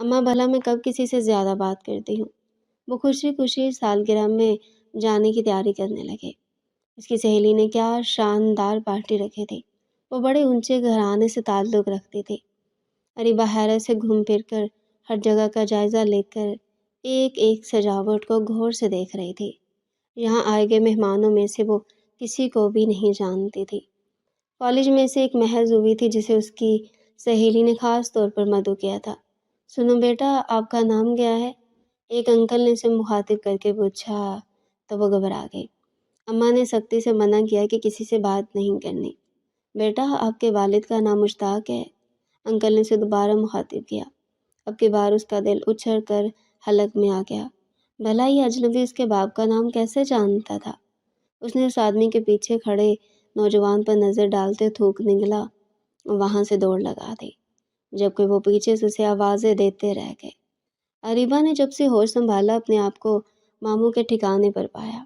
اماں بھلا میں کب کسی سے زیادہ بات کرتی ہوں؟ وہ خوشی خوشی سالگرہ میں جانے کی تیاری کرنے لگے۔ اس کی سہیلی نے کیا شاندار پارٹی رکھی تھی۔ وہ بڑے اونچے گھرانے سے تعلق رکھتی تھی۔ اریبہ حیرت سے گھوم پھر کر ہر جگہ کا جائزہ لے کر ایک ایک سجاوٹ کو غور سے دیکھ رہی تھی۔ یہاں آئے گئے مہمانوں میں سے وہ کسی کو بھی نہیں جانتی تھی۔ کالج میں سے ایک محض ہوئی تھی جسے اس کی سہیلی نے خاص طور پر مدعو کیا تھا۔ سنو بیٹا، آپ کا نام کیا ہے؟ ایک انکل نے اسے مخاطب کر کے پوچھا تو وہ گھبرا گئی۔ اماں نے سختی سے منع کیا کہ کسی سے بات نہیں کرنی۔ بیٹا، آپ کے والد کا نام مشتاق ہے؟ انکل نے اسے دوبارہ مخاطب کیا۔ اب کی بار اس کا دل اچھل کر حلق میں آ گیا۔ بھلا یہ اجنبی اس کے باپ کا نام کیسے جانتا تھا؟ اس نے اس آدمی کے پیچھے کھڑے نوجوان پر نظر ڈالتے تھوک نکلا، وہاں سے دوڑ لگا دی، جبکہ وہ پیچھے سے اسے آوازیں دیتے رہ گئے۔ اریبہ نے جب سے ہوش سنبھالا اپنے آپ کو ماموں کے ٹھکانے پر پایا۔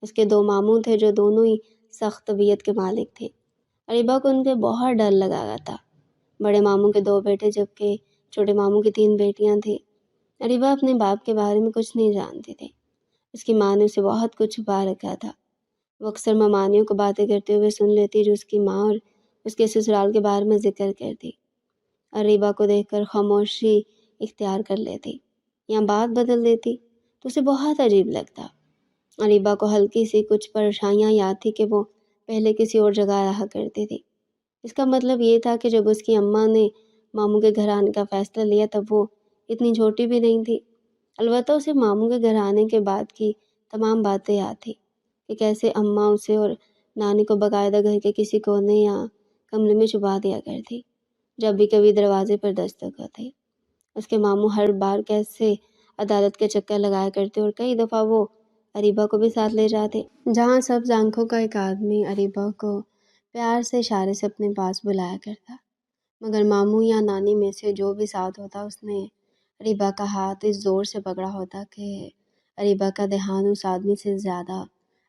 اس کے دو ماموں تھے جو دونوں ہی سخت طبیعت کے مالک تھے۔ اریبہ کو ان کے بہت ڈر لگا تھا۔ بڑے ماموں کے 2 بیٹے جبکہ چھوٹے ماموں کی 3 بیٹیاں تھیں۔ اریبہ اپنے باپ کے بارے میں کچھ نہیں جانتی تھی۔ اس کی ماں نے اسے بہت کچھ چھپا رکھا تھا۔ وہ اکثر ممانیوں کو باتیں کرتے ہوئے سن لیتی جو اس کی ماں اور اس کے سسرال کے بارے میں ذکر کرتی۔ اریبہ کو دیکھ کر خاموشی اختیار کر لیتی یا بات بدل دیتی تو اسے بہت عجیب لگتا۔ اریبہ کو ہلکی سی کچھ پریشانیاں یاد تھی کہ وہ پہلے کسی اور جگہ رہا کرتی تھی۔ اس کا مطلب یہ تھا کہ جب اس کی اماں نے ماموں کے گھر آنے کا فیصلہ لیا تب وہ اتنی چھوٹی بھی نہیں تھی۔ البتہ اسے ماموں کے گھر آنے کے بعد کی تمام باتیں یاد تھی کہ کیسے اماں اسے اور نانی کو باقاعدہ گھر کے کسی کونے یا کمرے میں چھپا دیا کرتی جب بھی کبھی دروازے پر دستک ہوتی۔ اس کے ماموں ہر بار کیسے عدالت کے چکر لگایا کرتے اور کئی دفعہ وہ اریبہ کو بھی ساتھ لے جاتے، جہاں سبز آنکھوں کا ایک آدمی اریبہ کو پیار سے اشارے سے اپنے پاس بلایا کرتا، مگر ماموں یا نانی میں سے جو بھی ساتھ ہوتا اس نے اریبہ کا ہاتھ اس زور سے پکڑا ہوتا کہ اریبہ کا دھیان اس آدمی سے زیادہ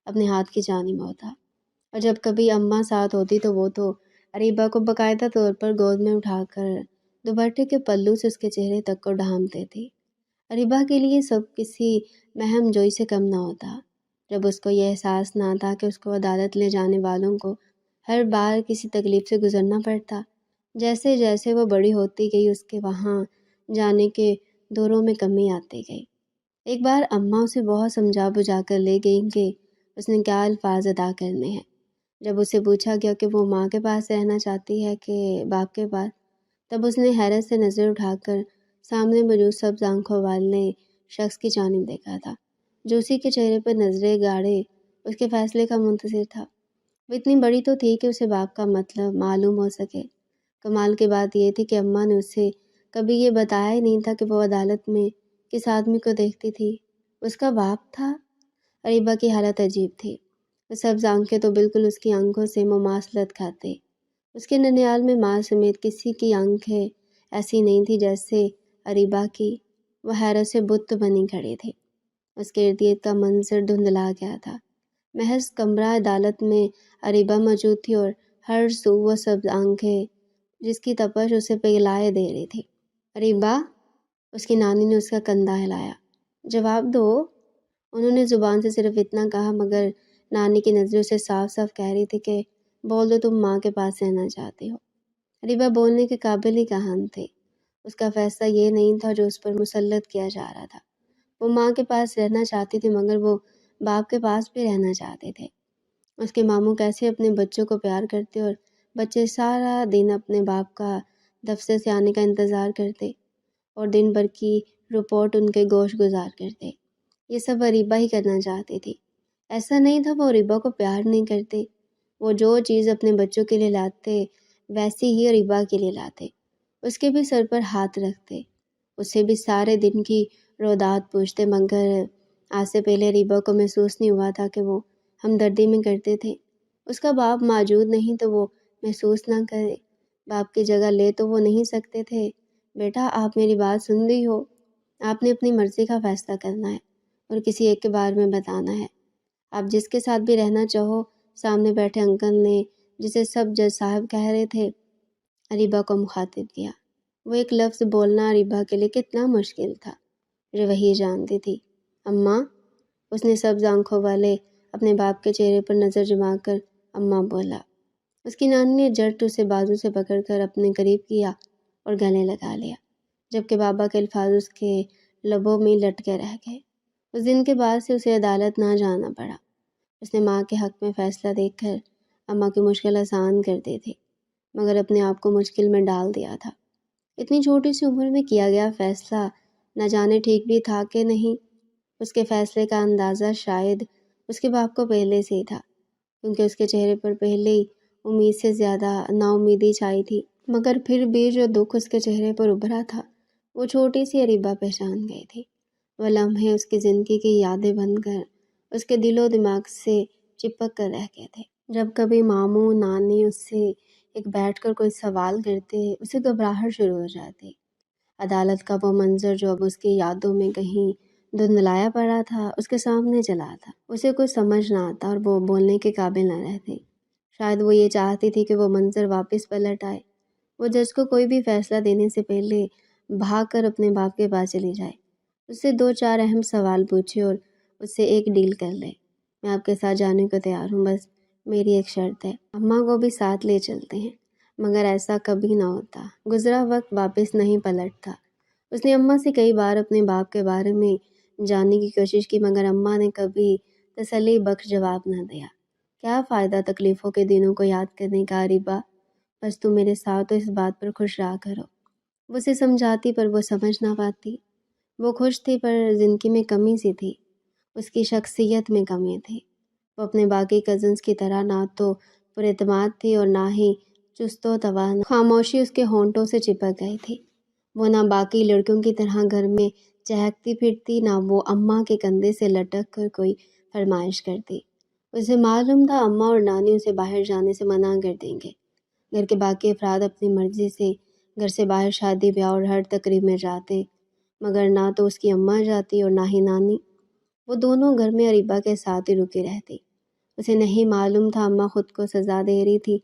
اپنے ہاتھ کی جانب ہوتا۔ اور جب کبھی اماں ساتھ ہوتی تو وہ تو اریبہ کو باقاعدہ طور پر گود میں اٹھا کر دوپٹے کے پلو سے اس کے چہرے تک کو ڈھانپتے تھے۔ اریبہ کے لیے سب کسی مہم جوئی سے کم نہ ہوتا، جب اس کو یہ احساس نہ تھا کہ اس کو عدالت لے جانے والوں کو ہر بار کسی تکلیف سے گزرنا پڑتا۔ جیسے جیسے وہ بڑی ہوتی گئی اس کے وہاں جانے کے دوروں میں کمی آتی گئی۔ ایک بار اماں اسے بہت سمجھا بجھا کر لے گئیں کہ اس نے کیا الفاظ ادا کرنے ہیں۔ جب اسے پوچھا گیا کہ وہ ماں کے پاس رہنا چاہتی ہے کہ باپ کے پاس، تب اس نے حیرت سے نظر اٹھا کر سامنے موجود سبز آنکھوں والے شخص کی جانب دیکھا تھا، جو اسی کے چہرے پر نظریں گاڑے اس کے فیصلے کا منتظر تھا۔ وہ اتنی بڑی تو تھی کہ اسے باپ کا مطلب معلوم ہو سکے۔ کمال کی بات یہ تھی کہ اماں نے اسے کبھی یہ بتایا ہی نہیں تھا کہ وہ عدالت میں کس آدمی کو دیکھتی تھی۔ اس کا باپ تھا۔ اریبہ کی حالت عجیب تھی۔ وہ سبز آنکھیں تو بالکل اس کی آنکھوں سے مماثلت کھاتے۔ اس کے ننیال میں ماں سمیت کسی کی آنکھیں ایسی نہیں تھی جیسے اریبہ کی۔ وہ حیرت سے بت بنی کھڑی تھی۔ اس کے ارد گرد کا منظر دھندلا گیا تھا۔ محض کمرہ عدالت میں اریبہ موجود تھی اور ہر سو وہ سبز آنکھیں جس کی تپش اسے پگھلائے دے رہی تھی۔ اریبہ، اس کی نانی نے اس کا کندھا ہلایا۔ جواب دو۔ انہوں نے زبان سے صرف اتنا کہا، مگر نانی کی نظریں اسے صاف صاف کہہ رہی تھی کہ بول دو تم ماں کے پاس رہنا چاہتی ہو۔ اریبہ بولنے کے قابل ہی کہاں تھی۔ اس کا فیصلہ یہ نہیں تھا جو اس پر مسلط کیا جا رہا تھا۔ وہ ماں کے پاس رہنا چاہتی تھی مگر وہ باپ کے پاس بھی رہنا چاہتے تھے۔ اس کے ماموں کیسے اپنے بچوں کو پیار کرتے اور بچے سارا دن اپنے باپ کا دفتر سے آنے کا انتظار کرتے اور دن بھر کی رپورٹ ان کے گوش گزار کرتے۔ یہ سب اریبہ ہی کرنا چاہتی تھی۔ ایسا نہیں تھا وہ اریبہ کو پیار نہیں کرتے۔ وہ جو چیز اپنے بچوں کے لیے لاتے ویسی ہی اریبہ کے لیے لاتے۔ اس کے بھی سر پر ہاتھ رکھتے، اسے بھی سارے دن کی رودات پوچھتے، مگر آج سے پہلے اریبہ کو محسوس نہیں ہوا تھا کہ وہ ہمدردی میں کرتے تھے۔ اس کا باپ موجود نہیں تو وہ محسوس نہ کرے، باپ کی جگہ لے تو وہ نہیں سکتے تھے۔ بیٹا، آپ میری بات سن رہی ہو؟ آپ نے اپنی مرضی کا فیصلہ کرنا ہے اور کسی ایک کے بارے میں بتانا ہے۔ آپ جس کے ساتھ بھی رہنا چاہو۔ سامنے بیٹھے انکل نے جسے سب جج صاحب کہہ رہے تھے اریبہ کو مخاطب کیا۔ وہ ایک لفظ بولنا اریبہ کے لیے کتنا مشکل تھا جو وہی جانتی تھی۔ اماں، اس نے سبز آنکھوں والے اپنے باپ کے چہرے پر نظر جما کر اماں بولا۔ اس کی نانی نے جھٹ اسے بازو سے پکڑ کر اپنے قریب کیا اور گلے لگا لیا، جبکہ بابا کے الفاظ اس کے لبوں میں لٹکے رہ گئے۔ اس دن کے بعد سے اسے عدالت نہ جانا پڑا۔ اس نے ماں کے حق میں فیصلہ دیکھ کر اماں کی مشکل آسان کر دی تھی، مگر اپنے آپ کو مشکل میں ڈال دیا تھا۔ اتنی چھوٹی سی عمر میں کیا گیا فیصلہ نہ جانے ٹھیک بھی تھا کہ نہیں۔ اس کے فیصلے کا اندازہ شاید اس کے باپ کو پہلے سے ہی تھا، کیونکہ اس کے چہرے پر پہلے ہی امید سے زیادہ نا امیدی چھائی تھی۔ مگر پھر بھی جو دکھ اس کے چہرے پر ابھرا تھا وہ چھوٹی سی اریبہ پہچان گئی تھی۔ وہ لمحے اس کی زندگی کی یادیں بن کر اس کے دل و دماغ سے چپک کر رہ گئے تھے۔ جب کبھی ماموں نانی اس سے ایک بیٹھ کر کوئی سوال کرتے اسے گھبراہٹ شروع ہو جاتی۔ عدالت کا وہ منظر جو اب اس کی یادوں میں کہیں دھندلایا پڑا تھا اس کے سامنے چلا تھا۔ اسے کچھ سمجھ نہ آتا اور وہ بولنے کے قابل نہ رہتی۔ شاید وہ یہ چاہتی تھی کہ وہ منظر واپس پلٹ آئے۔ وہ جج کو کوئی بھی فیصلہ دینے سے پہلے بھاگ کر اپنے باپ کے پاس چلی جائے، اس سے 2-4 اہم سوال پوچھے اور اس سے ایک ڈیل کر لے۔ میں آپ کے ساتھ جانے کو تیار ہوں، بس میری ایک شرط ہے۔ اماں کو بھی ساتھ لے چلتے ہیں، مگر ایسا کبھی نہ ہوتا۔ گزرا وقت واپس نہیں پلٹتا۔ اس نے اماں سے کئی بار اپنے باپ کے بارے میں جاننے کی کوشش کی، مگر اماں نے کبھی تسلی بخش جواب نہ دیا۔ کیا فائدہ تکلیفوں کے دنوں کو یاد کرنے کا اریبہ، بس تم میرے ساتھ تو اس بات پر خوش رہا کرو۔ وہ اسے سمجھاتی پر وہ سمجھ نہ پاتی۔ وہ خوش تھی پر زندگی میں کمی سی تھی، اس کی شخصیت میں کمی تھی۔ وہ اپنے باقی کزنز کی طرح نہ تو پر اعتماد تھی اور نہ ہی چست و توانا۔ خاموشی اس کے ہونٹوں سے چپک گئی تھی۔ وہ نہ باقی لڑکیوں کی طرح گھر میں چہکتی پھرتی، نہ وہ اماں کے کندھے سے لٹک کر کوئی فرمائش کرتی۔ اسے معلوم تھا اماں اور نانی اسے باہر جانے سے منع کر دیں گے۔ گھر کے باقی افراد اپنی مرضی سے گھر سے باہر شادی بیاہ اور ہر تقریب میں جاتے، مگر نہ تو اس کی اماں جاتی اور نہ ہی نانی۔ وہ دونوں گھر میں اریبہ کے ساتھ ہی رکی رہتی۔ اسے نہیں معلوم تھا اماں خود کو سزا دے رہی تھی،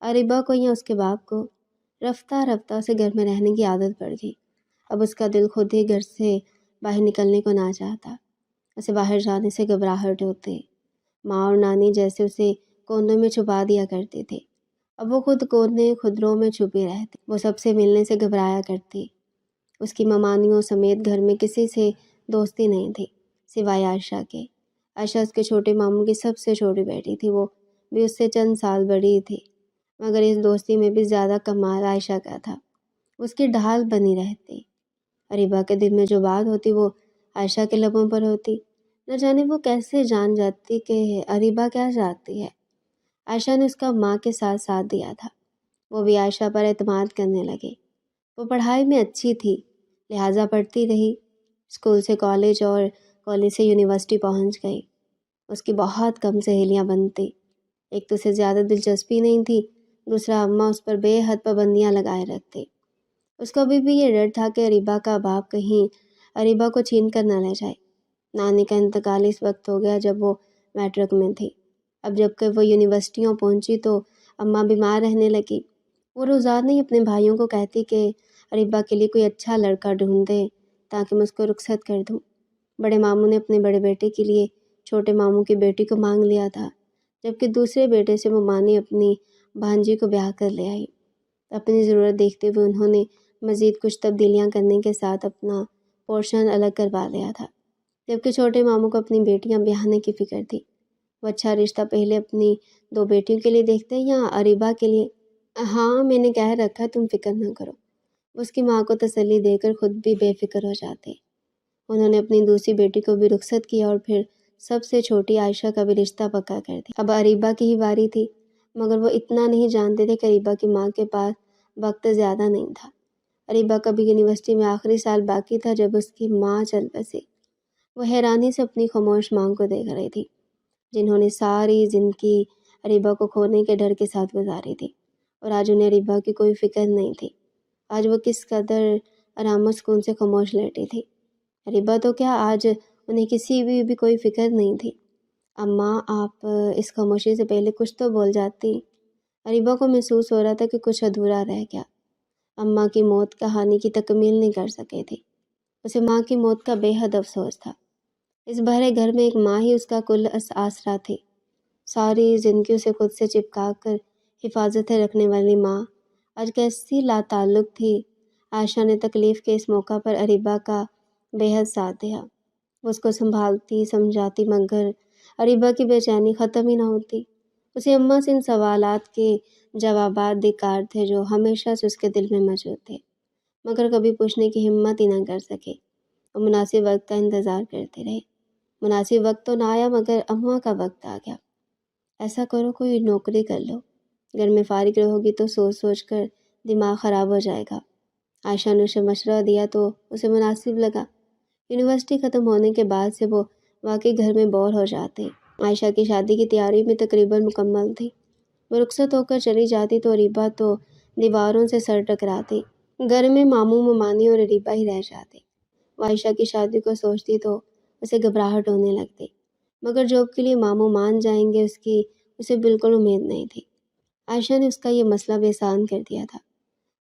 اریبہ کو یا اس کے باپ کو۔ رفتہ رفتہ اسے گھر میں رہنے کی عادت پڑ گئی۔ اب اس کا دل خود ہی گھر سے باہر نکلنے کو نہ چاہتا۔ اسے باہر جانے سے گھبراہٹ ہوتی۔ ماں اور نانی جیسے اسے کونوں میں چھپا دیا کرتے تھے، اب وہ خود کونے خدروں میں چھپی رہتی۔ وہ سب سے ملنے سے گھبرایا کرتی۔ اس کی ممانیوں سمیت گھر میں کسی سے دوستی نہیں تھی سوائے عائشہ کے۔ عائشہ اس کے چھوٹے ماموں کی سب سے چھوٹی بیٹی تھی، وہ بھی اس سے چند سال بڑی تھی، مگر اس دوستی میں بھی زیادہ کمال عائشہ کا تھا۔ اس کی ڈھال بنی رہتی۔ اریبہ کے دل میں جو بات ہوتی وہ عائشہ کے لبوں پر ہوتی۔ نہ جانے وہ کیسے جان جاتی کہ اریبہ کیا چاہتی ہے۔ عائشہ نے اس کا ماں کے ساتھ ساتھ دیا تھا۔ وہ بھی عائشہ پر اعتماد کرنے لگی۔ وہ پڑھائی میں اچھی تھی، لہٰذا پڑھتی رہی۔ اسکول سے کالج اور کالج سے یونیورسٹی پہنچ گئی۔ اس کی بہت کم سہیلیاں بنتی۔ ایک تو اسے زیادہ دلچسپی نہیں تھی، دوسرا اماں اس پر بے حد پابندیاں لگائے رکھتی۔ اس کو ابھی بھی یہ ڈر تھا کہ اریبہ کا باپ کہیں اریبہ کو چھین کر نہ لے جائے۔ نانی کا انتقال اس وقت ہو گیا جب وہ میٹرک میں تھی۔ اب جب کہ وہ یونیورسٹیوں پہنچی تو اماں بیمار رہنے لگی۔ وہ روزانہ ہی اپنے بھائیوں کو کہتی کہ اریبہ کے لیے کوئی اچھا لڑکا ڈھونڈ دے تاکہ میں اس کو رخصت کر دوں۔ بڑے ماموں نے اپنے بڑے بیٹے کے لیے چھوٹے ماموں کی بیٹی کو مانگ لیا تھا، جبکہ دوسرے بیٹے سے وہ مانی اپنی بھانجی کو بیاہ کر لے آئی۔ اپنی ضرورت دیکھتے ہوئے انہوں نے مزید کچھ تبدیلیاں کرنے کے ساتھ اپنا پورشن الگ کروا لیا تھا، جبکہ چھوٹے ماموں کو اپنی بیٹیاں بیاہنے کی فکر تھی۔ وہ اچھا رشتہ پہلے اپنی 2 بیٹیوں کے لیے دیکھتے یا اریبہ کے لیے؟ ہاں، میں نے کہہ رکھا تم فکر نہ کرو۔ اس کی ماں کو تسلی دے کر خود بھی بے فکر ہو جاتے۔ انہوں نے اپنی دوسری بیٹی کو بھی رخصت کیا اور پھر سب سے چھوٹی عائشہ کا بھی رشتہ پکا کر دیا۔ اب اریبہ کی ہی باری تھی، مگر وہ اتنا نہیں جانتے تھے کہ اریبہ کی ماں کے پاس وقت زیادہ نہیں تھا۔ اریبہ کا بھی یونیورسٹی میں آخری سال باقی تھا جب اس کی ماں چل بسی۔ وہ حیرانی سے اپنی خاموش ماں کو دیکھ رہی تھی، جنہوں نے ساری زندگی اریبہ کو کھونے کے ڈر کے ساتھ گزاری تھی، اور آج انہیں اریبہ کی کوئی فکر نہیں تھی۔ آج وہ کس قدر آرام و سکون سے خاموش لیٹی تھی۔ اریبہ تو کیا، آج انہیں کسی بھی کوئی فکر نہیں تھی۔ اماں، آپ اس خاموشی سے پہلے کچھ تو بول جاتی۔ اریبہ کو محسوس ہو رہا تھا کہ کچھ ادھورا رہ گیا۔ اماں کی موت کہانی کی تکمیل نہیں کر سکے تھے۔ اسے ماں کی موت کا بے حد افسوس تھا۔ اس بھرے گھر میں ایک ماں ہی اس کا کل آسرا تھی۔ ساری زندگی اسے خود سے چپکا کر حفاظتیں رکھنے والی ماں آج کیسی لا تعلق تھی۔ عائشہ نے تکلیف کے اس موقع پر اریبہ کا بے حد ساتھ دیا۔ وہ اس کو سنبھالتی سمجھاتی مگر اریبہ کی بے چینی ختم ہی نہ ہوتی۔ اسے اماں سے ان سوالات کے جوابات بیکار تھے جو ہمیشہ سے اس کے دل میں موجود تھے، مگر کبھی پوچھنے کی ہمت ہی نہ کر سکے۔ وہ مناسب وقت کا انتظار کرتے رہے۔ مناسب وقت تو نہ آیا مگر اماں کا وقت آ گیا۔ ایسا کرو کوئی نوکری کر لو، گھر میں فارغ رہو گی تو سوچ سوچ کر دماغ خراب ہو جائے گا۔ عائشہ نے اسے مشورہ دیا تو اسے مناسب لگا۔ یونیورسٹی ختم ہونے کے بعد سے وہ واقعی گھر میں بور ہو جاتے۔ عائشہ کی شادی کی تیاری میں تقریباً مکمل تھی۔ وہ رخصت ہو کر چلی جاتی تو اریبہ تو دیواروں سے سر ٹکراتی۔ گھر میں ماموں ممانی اور اریبہ ہی رہ جاتے۔ وہ عائشہ کی شادی کو سوچتی تو اسے گھبراہٹ ہونے لگتی، مگر جاب کے لیے ماموں مان جائیں گے اس کی اسے بالکل امید نہیں تھی۔ عائشہ نے اس کا یہ مسئلہ بے آسان کر دیا تھا۔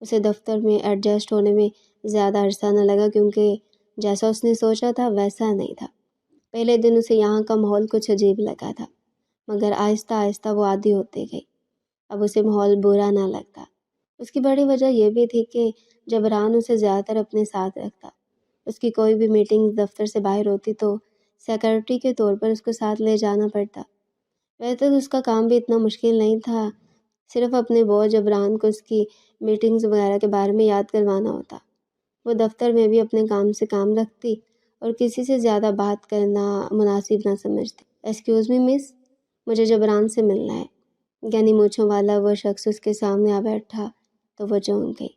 اسے دفتر میں ایڈجسٹ ہونے میں زیادہ عرصہ نہ لگا کیونکہ جیسا اس نے سوچا تھا ویسا نہیں تھا۔ پہلے دن اسے یہاں کا ماحول کچھ عجیب لگا تھا، مگر آہستہ آہستہ وہ عادی ہوتے گئی۔ اب اسے ماحول برا نہ لگتا۔ اس کی بڑی وجہ یہ بھی تھی کہ جبران اسے زیادہ تر اپنے ساتھ رکھتا۔ اس کی کوئی بھی میٹنگ دفتر سے باہر ہوتی تو سیکرٹری کے طور پر اس کو ساتھ لے جانا پڑتا۔ ویسے تو اس کا کام بھی اتنا مشکل نہیں تھا، صرف اپنے باس جبران کو اس کی میٹنگز وغیرہ کے بارے میں یاد کروانا ہوتا۔ وہ دفتر میں بھی اپنے کام سے کام رکھتی اور کسی سے زیادہ بات کرنا مناسب نہ سمجھتی۔ ایکسکیوز می مس، مجھے جبران سے ملنا ہے۔ یعنی مونچھوں والا وہ شخص اس کے سامنے آ بیٹھا تو وہ چونک گئی۔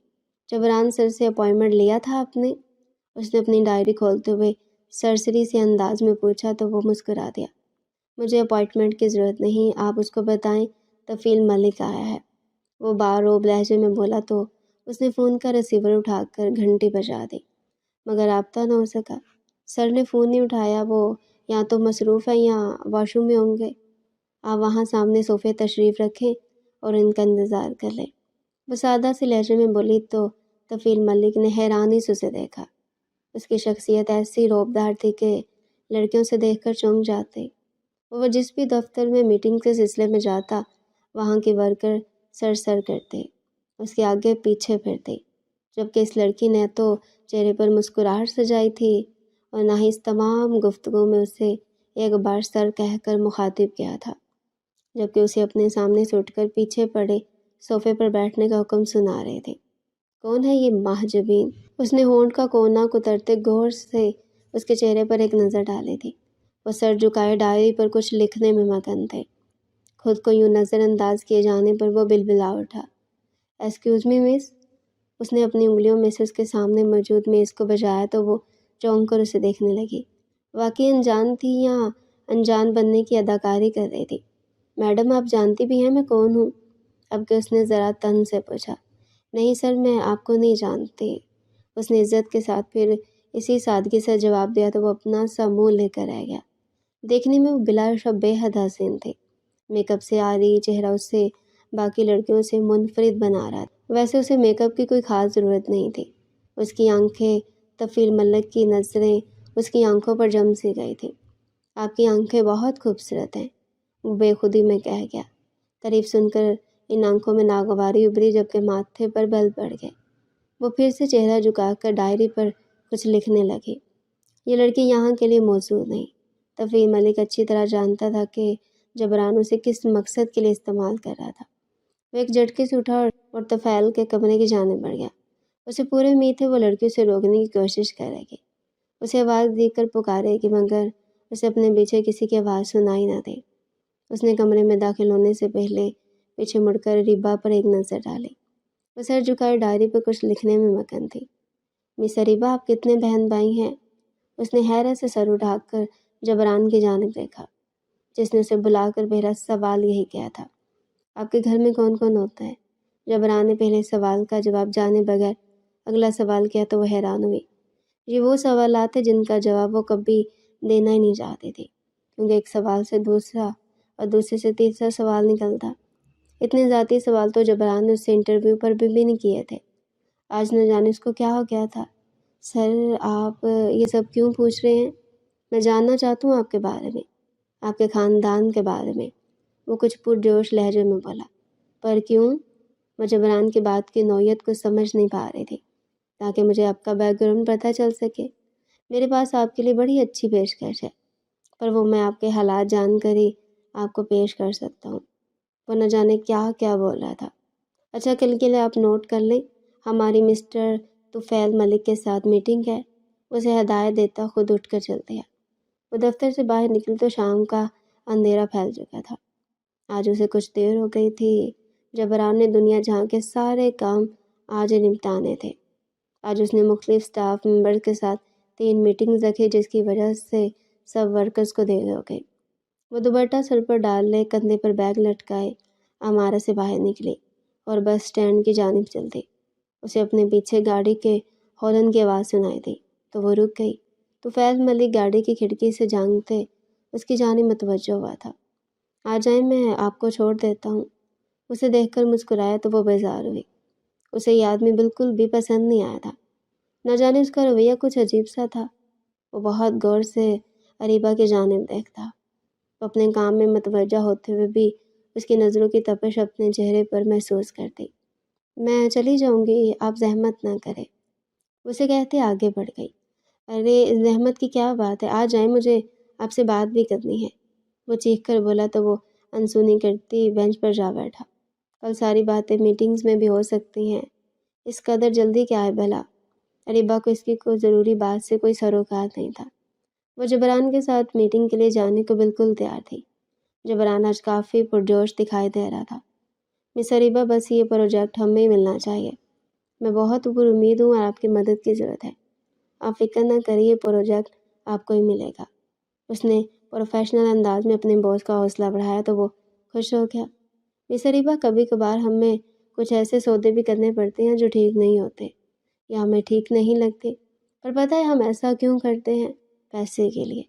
جبران سر سے اپائنٹمنٹ لیا تھا آپ نے؟ اس نے اپنی ڈائری کھولتے ہوئے سرسری سے انداز میں پوچھا تو وہ مسکرا دیا۔ مجھے اپائنٹمنٹ کی ضرورت نہیں، آپ اس کو بتائیں تفیل ملک آیا ہے، وہ باروب لہجے میں بولا تو اس نے فون کا ریسیور اٹھا کر گھنٹی بجا دی، مگر رابطہ نہ ہو سکا۔ سر نے فون نہیں اٹھایا، وہ یا تو مصروف ہے یا واش روم میں ہوں گے۔ آپ وہاں سامنے صوفے تشریف رکھیں اور ان کا انتظار کر لیں، وہ سادہ سے لہجے میں بولی تو تفیل ملک نے حیرانی سے اسے دیکھا۔ اس کی شخصیت ایسی رعبدار تھی کہ لڑکیوں سے دیکھ کر چونک جاتے۔ وہ جس بھی دفتر میں میٹنگ کے سلسلے میں جاتا وہاں کے ورکر سر سر کرتے، اس کے آگے پیچھے پھرتے، جبکہ اس لڑکی نے تو چہرے پر مسکراہٹ سجائی تھی اور نہ ہی اس تمام گفتگو میں اسے ایک بار سر کہہ کر مخاطب کیا تھا، جبکہ اسے اپنے سامنے سے اٹھ کر پیچھے پڑے صوفے پر بیٹھنے کا حکم سنا رہے تھے۔ کون ہے یہ ماہجبین؟ اس نے ہونٹ کا کونا کترتے غور سے اس کے چہرے پر ایک نظر ڈالی تھی۔ وہ سر جھکائے ڈائری پر کچھ لکھنے میں مگن تھے۔ خود کو یوں نظر انداز کیے جانے پر وہ بلبلا اٹھا۔ ایکسکیوز می مس، اس نے اپنی انگلیوں میں سے اس کے سامنے موجود میز کو بجایا تو وہ چونک کر اسے دیکھنے لگی۔ واقعی انجان تھی یا انجان بننے کی اداکاری کر رہی تھی؟ میڈم آپ جانتی بھی ہیں میں کون ہوں؟ اب کہ اس نے ذرا تن سے پوچھا۔ نہیں سر، میں آپ کو نہیں جانتی، اس نے عزت کے ساتھ پھر اسی سادگی سے جواب دیا تو وہ اپنا سا منہ لے کر رہ گیا۔ دیکھنے میں وہ بلا شک بے حد حسین تھے۔ میک اپ سے عاری چہرہ اسے باقی لڑکیوں سے منفرد بنا رہا تھا۔ ویسے اسے میک اپ کی کوئی خاص ضرورت نہیں تھی۔ اس کی آنکھیں، تفیل ملک کی نظریں اس کی آنکھوں پر جم سی گئی تھیں۔ آپ کی آنکھیں بہت خوبصورت ہیں، وہ بے خودی میں کہہ گیا۔ تعریف سن کر ان آنکھوں میں ناگواری ابھری جبکہ ماتھے پر بل پڑ گئے۔ وہ پھر سے چہرہ جھکا کر ڈائری پر کچھ لکھنے لگی۔ یہ لڑکی یہاں کے لیے موزوں نہیں۔ تفیل ملک اچھی طرح جانتا تھا کہ جبران اسے کس مقصد کے لیے استعمال کر رہا تھا۔ وہ ایک جھٹکے سے اٹھا اور طفیل کے کمرے کی جانب بڑھ گیا۔ اسے پورے امید تھے وہ لڑکی اسے روکنے کی کوشش کرے گی، اسے آواز دے کر پکارے گی، مگر اسے اپنے پیچھے کسی کی آواز سنائی نہ دے۔ اس نے کمرے میں داخل ہونے سے پہلے پیچھے مڑ کر اریبہ پر ایک نظر ڈالی۔ وہ سر جھکائے ڈائری پہ کچھ لکھنے میں مگن تھی۔ مس اریبہ، آپ کتنے بہن بھائی ہیں؟ اس نے حیرت سے سر اٹھا کر جبران کی جانب دیکھا، جس نے اسے بلا کر پہلا سوال یہی کیا تھا۔ آپ کے گھر میں کون کون ہوتا ہے؟ جبران نے پہلے سوال کا جواب جانے بغیر اگلا سوال کیا تو وہ حیران ہوئی۔ یہ وہ سوالات ہیں جن کا جواب وہ کبھی دینا ہی نہیں چاہتی تھی، کیونکہ ایک سوال سے دوسرا اور دوسرے سے تیسرا سوال نکلتا۔ اتنے ذاتی سوال تو جبران نے اس سے انٹرویو پر بھی نہیں کیے تھے۔ آج نہ جانے اس کو کیا ہو گیا تھا۔ سر آپ یہ سب کیوں پوچھ رہے ہیں؟ میں جاننا چاہتا ہوں آپ کے بارے میں، آپ کے خاندان کے بارے میں، وہ کچھ پرجوش لہجے میں بولا۔ پر کیوں؟ وہ جبران کی بات کی نوعیت کو سمجھ نہیں پا رہی تھی، تاکہ مجھے آپ کا بیک گراؤنڈ پتہ چل سکے۔ میرے پاس آپ کے لیے بڑی اچھی پیشکش ہے، پر وہ میں آپ کے حالات جان کر ہی آپ کو پیش کر سکتا ہوں۔ وہ نہ جانے کیا کیا بول رہا تھا۔ اچھا کل کے لیے آپ نوٹ کر لیں، ہماری مسٹر طفیل ملک کے ساتھ میٹنگ ہے۔ اسے ہدایت دیتا خود اٹھ کر چل دیا۔ وہ دفتر سے باہر نکل تو شام کا اندھیرا پھیل چکا تھا۔ آج اسے کچھ دیر ہو گئی تھی۔ جبران نے دنیا جہاں کے سارے کام آج نمٹانے تھے۔ آج اس نے مختلف سٹاف ممبر کے ساتھ 3 میٹنگز رکھی، جس کی وجہ سے سب ورکرز کو دیر ہو گئی۔ وہ دوپٹہ سر پر ڈال لے، کندھے پر بیگ لٹکائے عمارت سے باہر نکلی اور بس اسٹینڈ کی جانب چل دی۔ اسے اپنے پیچھے گاڑی کے ہارن کی آواز سنائی دی تو وہ رک گئی۔ طفیل ملک گاڑی کی کھڑکی سے جانتے اس کی جانب متوجہ ہوا تھا۔ آ جائیں، میں آپ کو چھوڑ دیتا ہوں۔ اسے دیکھ کر مسکرایا تو وہ بیزار ہوئی۔ اسے یہ آدمی بالکل بھی پسند نہیں آیا تھا۔ نہ جانے اس کا رویہ کچھ عجیب سا تھا۔ وہ بہت غور سے اریبہ کی جانب دیکھتا۔ وہ اپنے کام میں متوجہ ہوتے ہوئے بھی اس کی نظروں کی تپش اپنے چہرے پر محسوس کرتی۔ میں چلی جاؤں گی، آپ زحمت نہ کریں، اسے کہتے آگے بڑھ گئی۔ ارے زحمت کی کیا بات ہے، آ جائیں، مجھے آپ سے بات بھی کرنی ہے، وہ چیخ کر بولا تو وہ انسونی کرتی بینچ پر جا بیٹھا۔ کل ساری باتیں میٹنگز میں بھی ہو سکتی ہیں، اس قدر جلدی کیا ہے بھلا؟ اریبہ کو اس کی کوئی ضروری بات سے کوئی سروکار نہیں تھا۔ وہ جبران کے ساتھ میٹنگ کے لیے جانے کو بالکل تیار تھی۔ جبران آج کافی پرجوش دکھائی دے رہا تھا۔ مس اریبہ، بس یہ پروجیکٹ ہمیں ملنا چاہیے۔ میں بہت پر امید ہوں اور آپ کی مدد کی ضرورت ہے۔ آپ فکر نہ کریے، یہ پروجیکٹ آپ کو ہی ملے گا۔ اس نے پروفیشنل انداز میں اپنے باس کا حوصلہ بڑھایا تو وہ خوش ہو گیا۔ مس اریبہ، کبھی کبھار ہمیں کچھ ایسے سودے بھی کرنے پڑتے ہیں جو ٹھیک نہیں ہوتے یا ہمیں ٹھیک نہیں لگتے، پر پتہ ہے ہم ایسا کیوں کرتے ہیں؟ پیسے کے لیے۔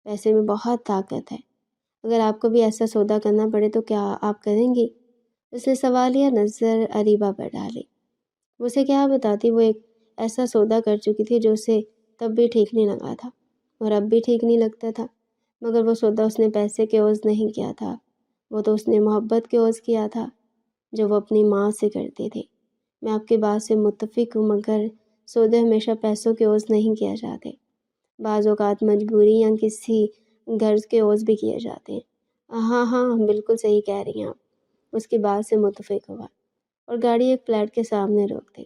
پیسے میں بہت طاقت ہے۔ اگر آپ کو بھی ایسا سودا کرنا پڑے تو کیا آپ کریں گی؟ اس نے سوالیہ نظر اریبہ پر ڈالی۔ وہ اسے کیا بتاتی، وہ ایک ایسا سودا کر چکی تھی جو اسے تب بھی ٹھیک نہیں لگا تھا اور اب بھی ٹھیک نہیں لگتا تھا، مگر وہ سودا اس نے پیسے کے عوض نہیں کیا تھا، وہ تو اس نے محبت کے عوض کیا تھا جو وہ اپنی ماں سے کرتی تھی۔ میں آپ کی بات سے متفق ہوں، مگر سودے ہمیشہ پیسوں کے عوض نہیں کیے جاتے، بعض اوقات مجبوری یا کسی غرض کے عوض بھی کیے جاتے ہیں۔ ہاں ہاں، بالکل صحیح کہہ رہی ہیں آپ، اس کی بات سے متفق ہوا اور گاڑی ایک فلیٹ کے سامنے روک دی۔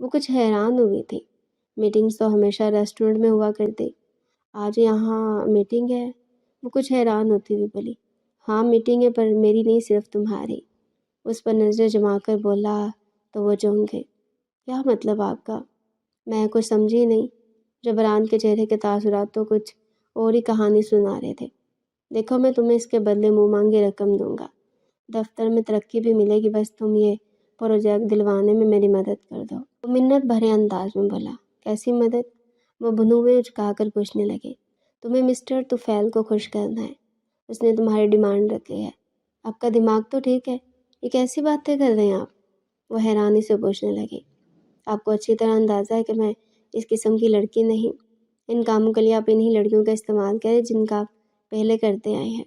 وہ کچھ حیران ہوئی تھی۔ میٹنگز تو ہمیشہ ریسٹورنٹ میں ہوا کرتی، آج یہاں میٹنگ ہے؟ وہ کچھ حیران ہوتی ہوئی بولی۔ ہاں میٹنگ ہے، پر میری نہیں، صرف تمہاری۔ اس پر نظریں جما کر بولا تو وہ چونک گئی۔ کیا مطلب آپ کا؟ میں کچھ سمجھی نہیں۔ جبران کے چہرے کے تاثرات تو کچھ اور ہی کہانی سنا رہے تھے۔ دیکھو، میں تمہیں اس کے بدلے منہ مانگی رقم دوں گا، دفتر میں ترقی بھی ملے گی، بس تم یہ پروجیکٹ دلوانے میں میری مدد کر دو، وہ منت بھرے انداز میں بولا۔ کیسی مدد؟ وہ بھنویں اچکا کر پوچھنے لگے۔ تمہیں مسٹر طفیل کو خوش کرنا ہے، اس نے تمہاری ڈیمانڈ رکھی ہے۔ آپ کا دماغ تو ٹھیک ہے؟ یہ کیسی باتیں کر رہے ہیں آپ؟ وہ حیرانی سے پوچھنے لگی۔ آپ کو اچھی طرح اندازہ ہے کہ میں اس قسم کی لڑکی نہیں، ان کاموں کے لیے آپ انہی لڑکیوں کا استعمال کریں جن کا آپ پہلے کرتے آئے ہیں۔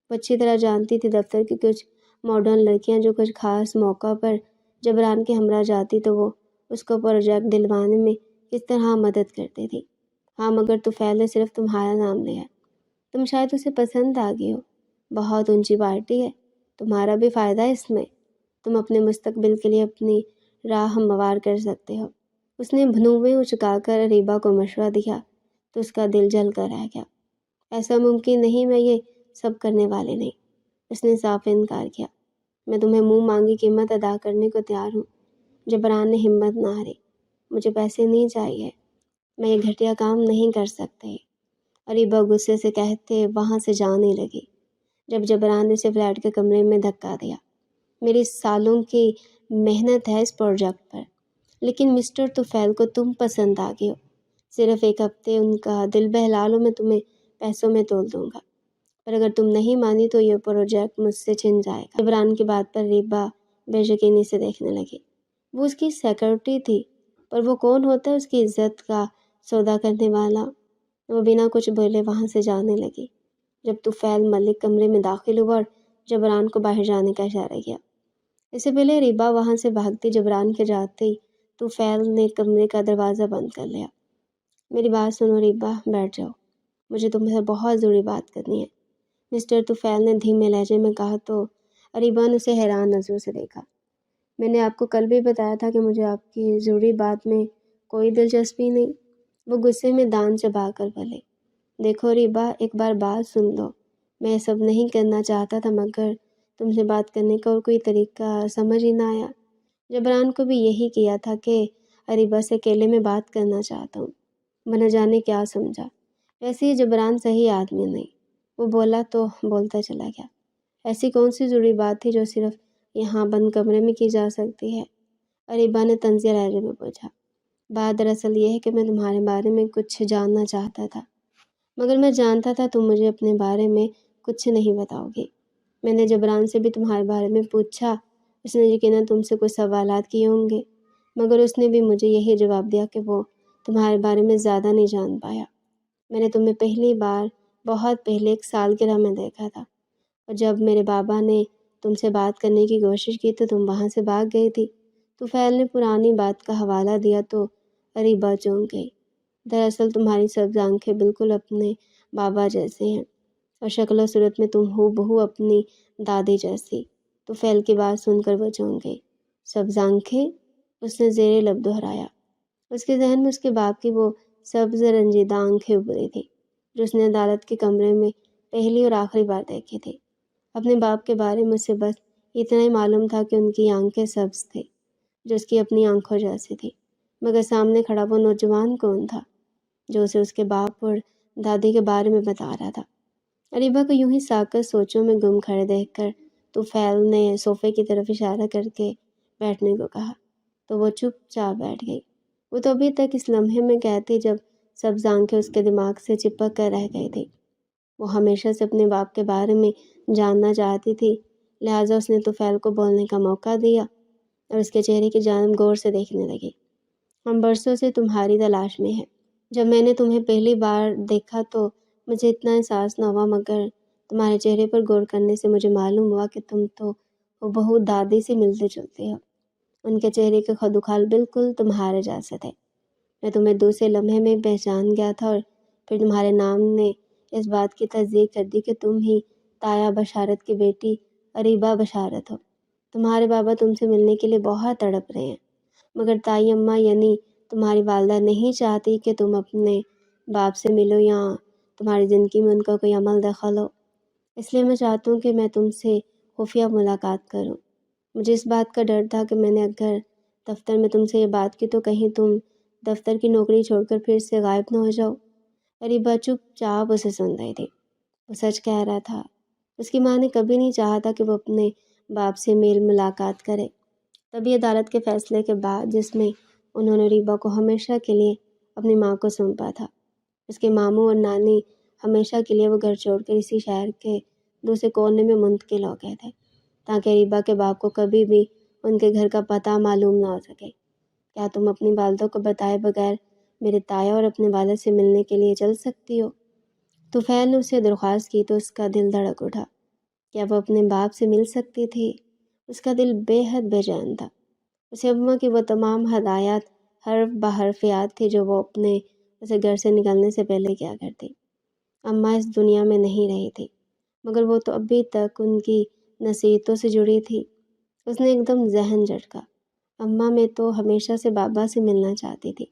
وہ اچھی طرح جانتی تھی دفتر کی کچھ ماڈرن لڑکیاں جو کچھ خاص موقع پر جبران کے ہمراہ جاتی تو وہ اس کو پروجیکٹ دلوانے میں کس طرح مدد کرتی تھی۔ ہاں، مگر طفیل نے صرف تمہارا نام لیا، تم شاید اسے پسند آ گئی ہو، بہت اونچی پارٹی ہے، تمہارا بھی فائدہ ہے اس میں، تم اپنے مستقبل کے لیے اپنی راہ ہموار کر سکتے ہو۔ اس نے بھنویں اچکا کر اریبہ کو مشورہ دیا تو اس کا دل جل کر رہ گیا۔ ایسا ممکن نہیں، میں یہ سب کرنے والے نہیں، اس نے صاف انکار کیا۔ میں تمہیں منہ مانگی قیمت ادا کرنے کو تیار ہوں۔ جبران نے ہمت نہ ہاری۔ مجھے پیسے نہیں چاہیے، میں یہ گھٹیا کام نہیں کر سکتے، اریبہ غصے سے کہتے وہاں سے جانے لگی جب جبران نے اسے فلیٹ کے کمرے میں دھکا دیا۔ میری سالوں کی محنت ہے اس پروجیکٹ پر، لیکن مسٹر طفیل کو تم پسند آ گئے ہو، صرف ایک ہفتے ان کا دل بہلا لو، میں تمہیں پیسوں میں تول دوں گا، پر اگر تم نہیں مانی تو یہ پروجیکٹ مجھ سے چھن جائے گا۔ جبران کی بات پر اریبہ بے یقینی سے دیکھنے لگی۔ وہ اس کی سیکرٹری تھی، پر وہ کون ہوتا ہے اس کی عزت کا سودا کرنے والا؟ وہ بنا کچھ بولے وہاں سے جانے لگی جب طفیل ملک کمرے میں داخل ہوا اور جبران کو باہر جانے کا اشارہ کیا۔ اس سے پہلے ریبا وہاں سے بھاگتی جبران کے جاتے ہی طفیل نے کمرے کا دروازہ بند کر لیا۔ میری بات سنو ریبا، بیٹھ جاؤ، مجھے تم سے بہت ضروری بات کرنی ہے، مسٹر طفیل نے دھیمے لہجے میں کہا تو ریبا نے اسے حیران نظروں سے دیکھا۔ میں نے آپ کو کل بھی بتایا تھا کہ مجھے آپ کی ضروری بات میں کوئی دلچسپی نہیں، وہ غصے میں دان چبا کر بولے۔ دیکھو ریبا، ایک بار بات سن لو، میں یہ سب نہیں کرنا چاہتا تھا مگر تم سے بات کرنے کا اور کوئی طریقہ سمجھ ہی نہ آیا۔ جبران کو بھی یہی کیا تھا کہ ریبا سے اکیلے میں بات کرنا چاہتا ہوں، نہ جانے کیا سمجھا۔ ویسے ہی جبران صحیح آدمی نہیں، وہ بولا تو بولتا چلا گیا۔ ایسی کون سی ضروری بات تھی جو صرف یہاں بند کمرے میں کی جا سکتی ہے؟ ریبا نے طنزیہ لہجے میں پوچھا۔ بات دراصل یہ ہے کہ میں تمہارے بارے میں کچھ جاننا چاہتا تھا، مگر میں جانتا تھا تم مجھے اپنے بارے میں کچھ نہیں بتاؤ گے۔ میں نے جبران سے بھی تمہارے بارے میں پوچھا، اس نے یقیناً تم سے کچھ سوالات کیے ہوں گے، مگر اس نے بھی مجھے یہی جواب دیا کہ وہ تمہارے بارے میں زیادہ نہیں جان پایا۔ میں نے تمہیں پہلی بار بہت پہلے ایک سالگرہ میں دیکھا تھا، اور جب میرے بابا نے تم سے بات کرنے کی کوشش کی تو تم وہاں سے بھاگ گئی تھی۔ طفیل نے پرانی بات کا حوالہ دیا تو ریبا چونک گئی۔ دراصل تمہاری سبز آنکھیں بالکل اپنے بابا جیسے ہیں، اور شکل و صورت میں تم ہو بہو اپنی دادی جیسی۔ طفیل کی بات سن کر وہ چونک گئی۔ سبز آنکھیں؟ اس نے زیر لب دہرایا۔ اس کے ذہن میں اس کے باپ کی وہ سبز رنجیدہ آنکھیں ابھری تھیں جو اس نے عدالت کے کمرے میں پہلی اور آخری بار دیکھی تھی۔ اپنے باپ کے بارے میں اسے بس اتنا ہی معلوم تھا کہ ان کی آنکھیں سبز تھیں جو اس کی اپنی آنکھوں جیسی تھی، مگر سامنے کھڑا وہ نوجوان کون تھا جو اسے اس کے باپ اور دادی کے بارے میں بتا رہا تھا؟ ریبا کو یوں ہی ساکت سوچوں میں گم کھڑے دیکھ کر طفیل نے صوفے کی طرف اشارہ کر کے بیٹھنے کو کہا تو وہ چپ چاپ بیٹھ گئی۔ وہ تو ابھی تک اس لمحے میں کہتی جب سبز آنکھیں اس کے دماغ سے چپک کر رہ گئی تھی۔ وہ ہمیشہ سے اپنے باپ کے بارے میں جاننا چاہتی تھی، لہٰذا اس نے طفیل کو بولنے کا موقع دیا اور اس کے چہرے کی جانب غور سے دیکھنے لگی۔ ہم برسوں سے تمہاری تلاش میں ہیں۔ جب میں نے تمہیں پہلی بار دیکھا تو مجھے اتنا احساس نہ ہوا، مگر تمہارے چہرے پر غور کرنے سے مجھے معلوم ہوا کہ تم تو بہت دادی سے ملتے جلتے ہو۔ ان کے چہرے کے خد و خال بالکل تمہارے جیسے تھے۔ میں تمہیں دوسرے لمحے میں پہچان گیا تھا، اور پھر تمہارے نام نے اس بات کی تصدیق کر دی کہ تم ہی تایا بشارت کی بیٹی ریبا بشارت ہو۔ تمہارے بابا تم سے ملنے کے لیے بہت تڑپ رہے ہیں، مگر تائی اماں یعنی تمہاری والدہ نہیں چاہتی کہ تم اپنے باپ سے ملو یا تمہاری زندگی میں ان کا کوئی عمل دخل ہو۔ اس لیے میں چاہتا ہوں کہ میں تم سے خفیہ ملاقات کروں۔ مجھے اس بات کا ڈر تھا کہ میں نے اگر دفتر میں تم سے یہ بات کی تو کہیں تم دفتر کی نوکری چھوڑ کر پھر سے غائب نہ ہو جاؤ۔ ریبا چپ چاپ اسے سن رہی تھی۔ وہ سچ کہہ رہا تھا۔ اس کی ماں نے کبھی نہیں چاہا تھا کہ وہ اپنے باپ سے میل ملاقات کرے۔ تبھی عدالت کے فیصلے کے بعد جس میں انہوں نے ریبا کو ہمیشہ کے لیے اپنی ماں کو سونپا تھا، اس کے ماموں اور نانی ہمیشہ کے لیے وہ گھر چھوڑ کر اسی شہر کے دوسرے کونے میں منتقل ہو گئے تھے تاکہ ریبا کے باپ کو کبھی بھی ان کے گھر کا پتہ معلوم نہ ہو سکے۔ کیا تم اپنی والدہ کو بتائے بغیر میرے تایا اور اپنے والد سے ملنے کے لیے چل سکتی ہو؟ طفیل نے اسے درخواست کی تو اس کا دل دھڑک اٹھا۔ کیا وہ اپنے باپ سے مل سکتی تھی؟ اس کا دل بے حد بے چین تھا۔ اسے اماں کی وہ تمام ہدایات حرف بحرف یاد تھی جو وہ اسے گھر سے نکلنے سے پہلے کیا کرتی۔ اماں اس دنیا میں نہیں رہی تھی، مگر وہ تو ابھی تک ان کی نصیحتوں سے جڑی تھی۔ اس نے ایک دم ذہن جھٹکا۔ اماں میں تو ہمیشہ سے بابا سے ملنا چاہتی تھی۔